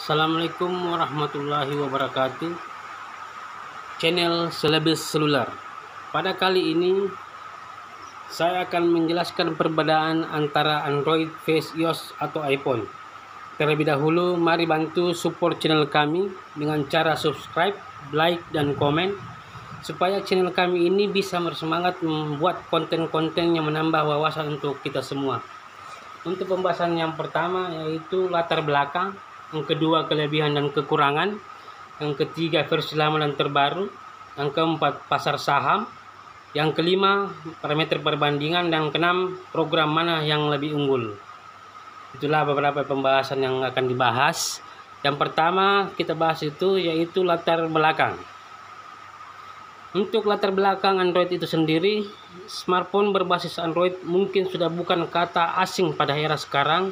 Assalamualaikum warahmatullahi wabarakatuh. Channel Selebes Seluler. Pada kali ini saya akan menjelaskan perbedaan antara Android vs iOS atau iPhone. Terlebih dahulu, mari bantu support channel kami dengan cara subscribe, like, dan komen supaya channel kami ini bisa bersemangat membuat konten-konten yang menambah wawasan untuk kita semua. Untuk pembahasan yang pertama yaitu latar belakang, yang kedua kelebihan dan kekurangan, yang ketiga versi lama dan terbaru, yang keempat pasar saham, yang kelima parameter perbandingan, dan keenam program mana yang lebih unggul. Itulah beberapa pembahasan yang akan dibahas. Yang pertama kita bahas yaitu latar belakang. Untuk latar belakang Android itu sendiri, smartphone berbasis Android mungkin sudah bukan kata asing pada era sekarang.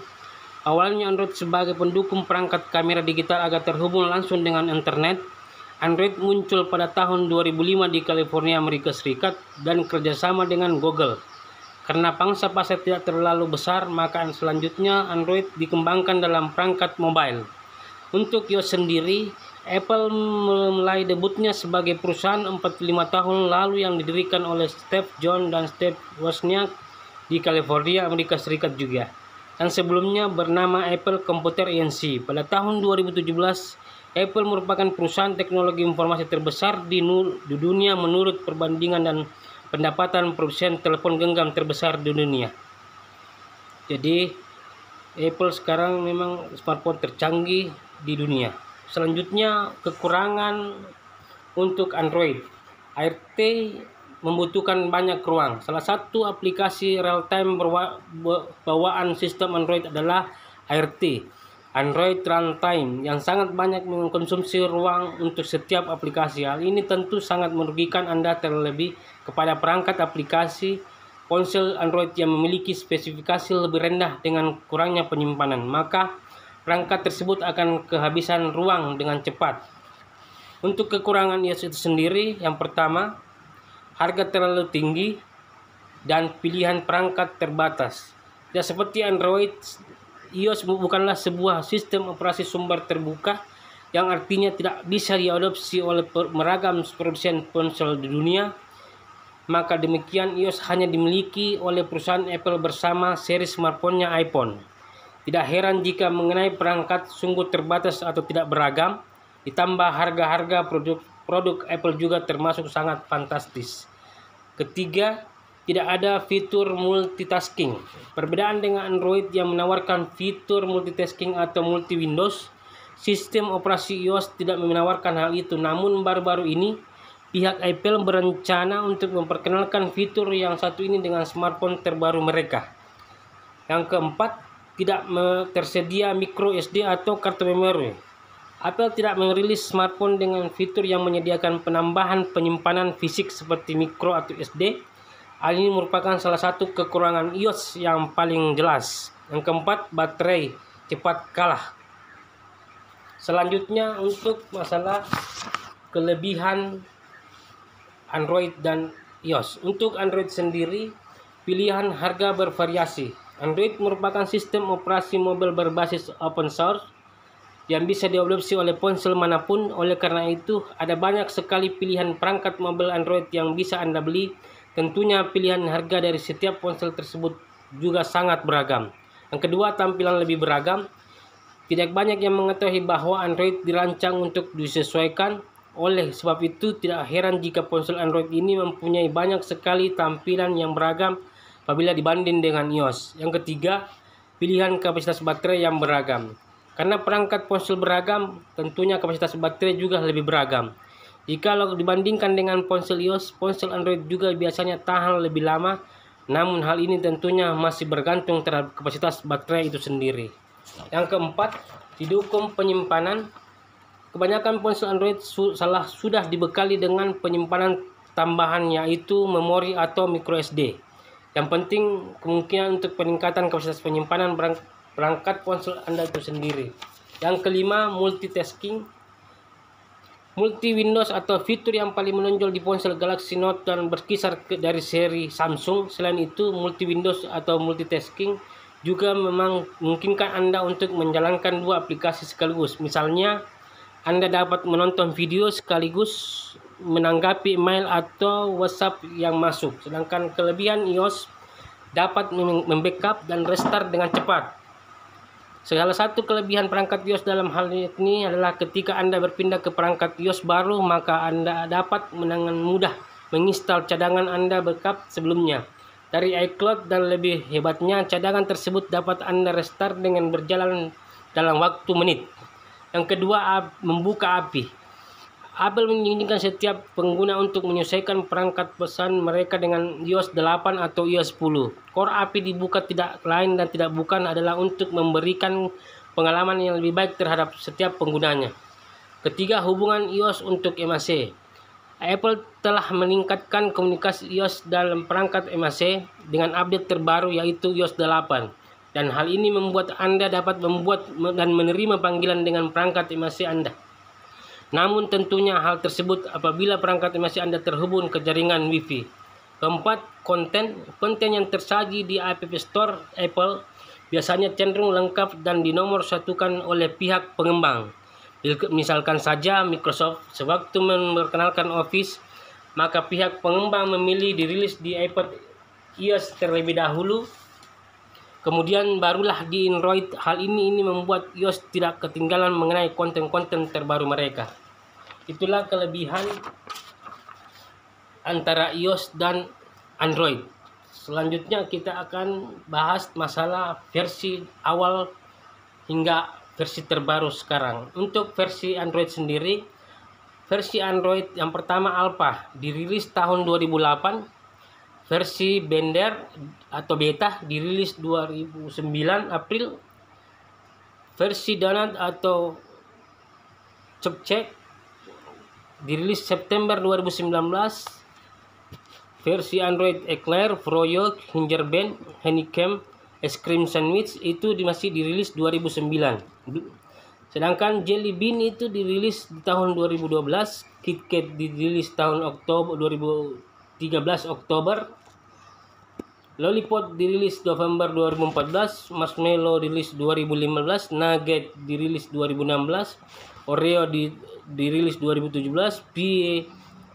Awalnya Android sebagai pendukung perangkat kamera digital agar terhubung langsung dengan internet. Android muncul pada tahun 2005 di California, Amerika Serikat, dan kerjasama dengan Google. Karena pangsa pasar tidak terlalu besar, maka selanjutnya Android dikembangkan dalam perangkat mobile. Untuk iOS sendiri, Apple mulai debutnya sebagai perusahaan 45 tahun lalu yang didirikan oleh Steve Jobs dan Steve Wozniak di California, Amerika Serikat juga. Dan sebelumnya bernama Apple Computer Inc. Pada tahun 2017, Apple merupakan perusahaan teknologi informasi terbesar di dunia menurut perbandingan dan pendapatan produsen telepon genggam terbesar di dunia. Jadi Apple sekarang memang smartphone tercanggih di dunia. Selanjutnya kekurangan untuk Android. ART membutuhkan banyak ruang. Salah satu aplikasi real-time bawaan sistem Android adalah ART, Android Runtime, yang sangat banyak mengkonsumsi ruang untuk setiap aplikasi. Hal ini tentu sangat merugikan Anda, terlebih kepada perangkat aplikasi ponsel Android yang memiliki spesifikasi lebih rendah dengan kurangnya penyimpanan. Maka perangkat tersebut akan kehabisan ruang dengan cepat. Untuk kekurangan iOS itu sendiri, yang pertama, harga terlalu tinggi dan pilihan perangkat terbatas. Tidak seperti Android, iOS bukanlah sebuah sistem operasi sumber terbuka yang artinya tidak bisa diadopsi oleh beragam produsen ponsel di dunia. Maka demikian iOS hanya dimiliki oleh perusahaan Apple bersama seri smartphone-nya iPhone. Tidak heran jika mengenai perangkat sungguh terbatas atau tidak beragam, ditambah harga-harga produk Apple juga termasuk sangat fantastis. Ketiga, tidak ada fitur multitasking. Perbedaan dengan Android yang menawarkan fitur multitasking atau multi Windows, sistem operasi iOS tidak menawarkan hal itu. Namun baru-baru ini pihak Apple berencana untuk memperkenalkan fitur yang satu ini dengan smartphone terbaru mereka. Yang keempat, tidak tersedia micro SD atau kartu memori. Apple tidak merilis smartphone dengan fitur yang menyediakan penambahan penyimpanan fisik seperti micro atau SD. Hal ini merupakan salah satu kekurangan iOS yang paling jelas. Yang keempat, baterai cepat kalah. Selanjutnya untuk masalah kelebihan Android dan iOS. Untuk Android sendiri, pilihan harga bervariasi. Android merupakan sistem operasi mobil berbasis open source yang bisa diadopsi oleh ponsel manapun. Oleh karena itu, ada banyak sekali pilihan perangkat mobil Android yang bisa Anda beli. Tentunya pilihan harga dari setiap ponsel tersebut juga sangat beragam. Yang kedua, tampilan lebih beragam. Tidak banyak yang mengetahui bahwa Android dirancang untuk disesuaikan. Oleh sebab itu, tidak heran jika ponsel Android ini mempunyai banyak sekali tampilan yang beragam apabila dibanding dengan iOS. Yang ketiga, pilihan kapasitas baterai yang beragam. Karena perangkat ponsel beragam, tentunya kapasitas baterai juga lebih beragam. Jika dibandingkan dengan ponsel iOS, ponsel Android juga biasanya tahan lebih lama. Namun hal ini tentunya masih bergantung terhadap kapasitas baterai itu sendiri. Yang keempat, didukung penyimpanan. Kebanyakan ponsel Android sudah dibekali dengan penyimpanan tambahan, yaitu memori atau micro SD. Yang penting kemungkinan untuk peningkatan kapasitas penyimpanan perangkat ponsel Anda itu sendiri. Yang kelima, multitasking. Multi Windows atau fitur yang paling menonjol di ponsel Galaxy Note dan berkisar dari seri Samsung. Selain itu, multi Windows atau multitasking juga memang memungkinkan Anda untuk menjalankan dua aplikasi sekaligus. Misalnya, Anda dapat menonton video sekaligus menanggapi email atau WhatsApp yang masuk. Sedangkan kelebihan iOS dapat membackup dan restart dengan cepat. Salah satu kelebihan perangkat iOS dalam hal ini adalah ketika Anda berpindah ke perangkat iOS baru, maka Anda dapat dengan mudah menginstal cadangan Anda backup sebelumnya dari iCloud, dan lebih hebatnya cadangan tersebut dapat Anda restart dengan berjalan dalam waktu menit. Yang kedua, membuka API. Apple mengizinkan setiap pengguna untuk menyesuaikan perangkat pesan mereka dengan iOS 8 atau iOS 10. Core API dibuka tidak lain dan tidak bukan adalah untuk memberikan pengalaman yang lebih baik terhadap setiap penggunanya. Ketiga, hubungan iOS untuk MAC. Apple telah meningkatkan komunikasi iOS dalam perangkat MAC dengan update terbaru yaitu iOS 8. Dan hal ini membuat Anda dapat membuat dan menerima panggilan dengan perangkat MAC Anda. Namun tentunya hal tersebut apabila perangkat MAC Anda terhubung ke jaringan Wi-Fi. Keempat, konten yang tersaji di App Store Apple biasanya cenderung lengkap dan dinomorsatukan oleh pihak pengembang. Misalkan saja Microsoft sewaktu memperkenalkan Office, maka pihak pengembang memilih dirilis di iPad iOS terlebih dahulu, kemudian barulah di Android. Hal ini membuat iOS tidak ketinggalan mengenai konten-konten terbaru mereka. Itulah kelebihan antara iOS dan Android. Selanjutnya kita akan bahas masalah versi awal hingga versi terbaru sekarang. Untuk versi Android sendiri, versi Android yang pertama Alpha dirilis tahun 2008, versi Bender atau Beta dirilis 2009 April, versi Donut atau Chopcheck dirilis September 2019, versi Android Eclair, Froyo, Gingerbread, Honeycomb, Es Krim Sandwich itu masih dirilis 2009. Sedangkan Jelly Bean itu dirilis di tahun 2012, KitKat dirilis tahun Oktober 2013 Oktober, Lollipop dirilis November 2014, Marshmallow dirilis 2015, Nugget dirilis 2016, Oreo dirilis 2017, Pie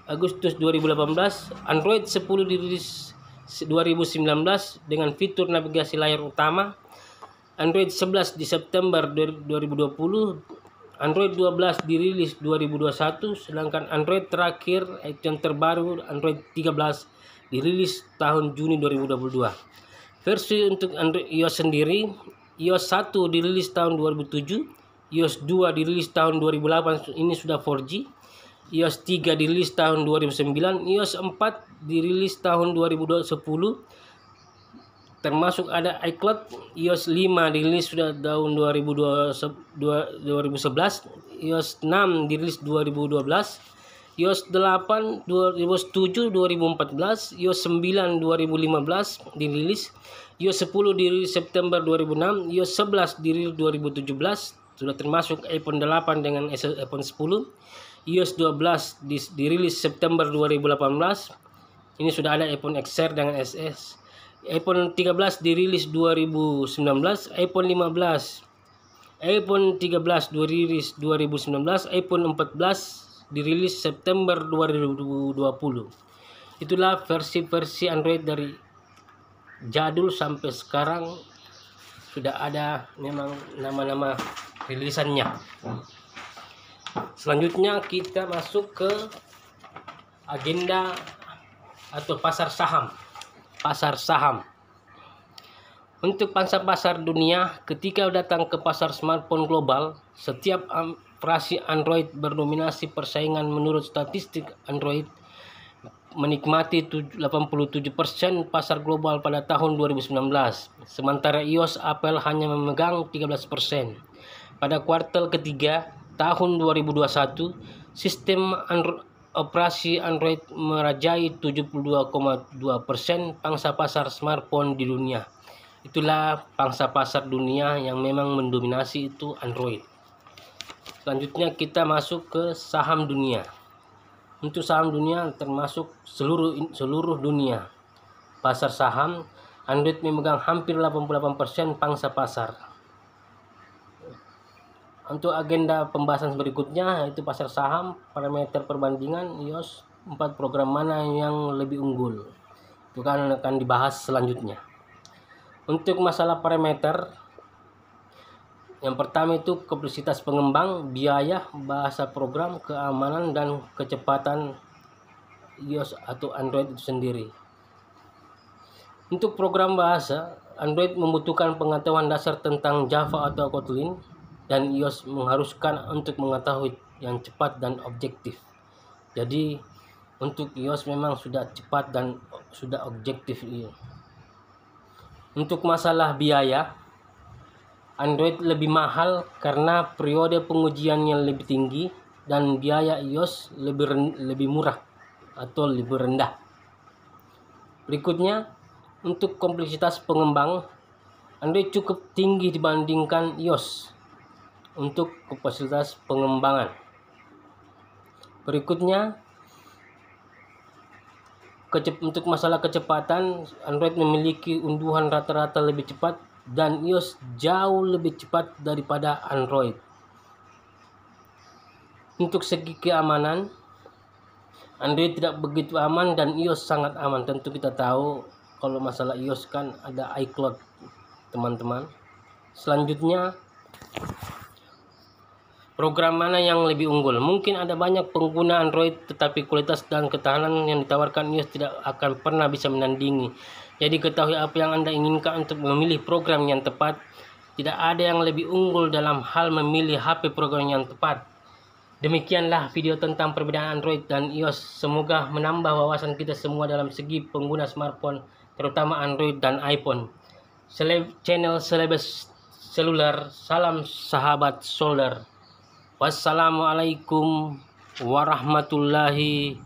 Agustus 2018, Android 10 dirilis 2019 dengan fitur navigasi layar utama, Android 11 di September 2020, Android 12 dirilis 2021, sedangkan Android terakhir yang terbaru Android 13 dirilis tahun Juni 2022. Versi untuk Android iOS sendiri, iOS 1 dirilis tahun 2007, iOS 2 dirilis tahun 2008, ini sudah 4G, iOS 3 dirilis tahun 2009, iOS 4 dirilis tahun 2010, termasuk ada iCloud. iOS 5 dirilis sudah tahun 2011, iOS 6 dirilis 2012, iOS 8 2007 2014, iOS 9 2015 dirilis, iOS 10 dirilis September 2006, iOS 11 dirilis 2017, sudah termasuk iPhone 8 dengan iPhone 10, iOS 12 dirilis September 2018, ini sudah ada iPhone XR dengan SS, iPhone 13 dirilis 2019, iPhone 15, iPhone 13 dirilis 2019, iPhone 14 dirilis September 2020. Itulah versi-versi Android dari jadul sampai sekarang, sudah ada memang nama-nama rilisannya. Selanjutnya kita masuk ke agenda atau pasar saham. Pasar saham. Untuk pangsa pasar dunia, ketika datang ke pasar smartphone global, setiap versi Android berdominasi persaingan. Menurut statistik, Android menikmati 87% pasar global pada tahun 2019, sementara iOS Apple hanya memegang 13%. Pada kuartal ketiga tahun 2021, sistem operasi Android merajai 72,2% pangsa pasar smartphone di dunia. Itulah pangsa pasar dunia yang memang mendominasi itu Android. Selanjutnya kita masuk ke saham dunia. Untuk saham dunia termasuk seluruh dunia. Pasar saham Android memegang hampir 88% pangsa pasar. Untuk agenda pembahasan berikutnya yaitu pasar saham, parameter perbandingan iOS 4 program mana yang lebih unggul. Itu akan dibahas selanjutnya. Untuk masalah parameter, yang pertama itu kompleksitas pengembang, biaya, bahasa program, keamanan, dan kecepatan iOS atau Android itu sendiri. Untuk program bahasa, Android membutuhkan pengetahuan dasar tentang Java atau Kotlin, dan iOS mengharuskan untuk mengetahui yang cepat dan objektif. Jadi untuk iOS memang sudah cepat dan sudah objektif. Untuk masalah biaya, Android lebih mahal karena periode pengujiannya lebih tinggi dan biaya iOS lebih murah atau lebih rendah. Berikutnya, untuk kompleksitas pengembang, Android cukup tinggi dibandingkan iOS untuk kapasitas pengembangan. Berikutnya, untuk masalah kecepatan, Android memiliki unduhan rata-rata lebih cepat dan iOS jauh lebih cepat daripada Android. Untuk segi keamanan, Android tidak begitu aman dan iOS sangat aman. Tentu kita tahu kalau masalah iOS kan ada iCloud, teman-teman. Selanjutnya, program mana yang lebih unggul? Mungkin ada banyak pengguna Android, tetapi kualitas dan ketahanan yang ditawarkan iOS tidak akan pernah bisa menandingi. Jadi ketahui apa yang Anda inginkan untuk memilih program yang tepat. Tidak ada yang lebih unggul dalam hal memilih HP program yang tepat. Demikianlah video tentang perbedaan Android dan iOS. Semoga menambah wawasan kita semua dalam segi pengguna smartphone, terutama Android dan iPhone. Channel Celebes Seluler, salam sahabat solder. Wassalamualaikum warahmatullahi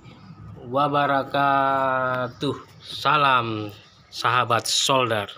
wabarakatuh. Salam sahabat solder.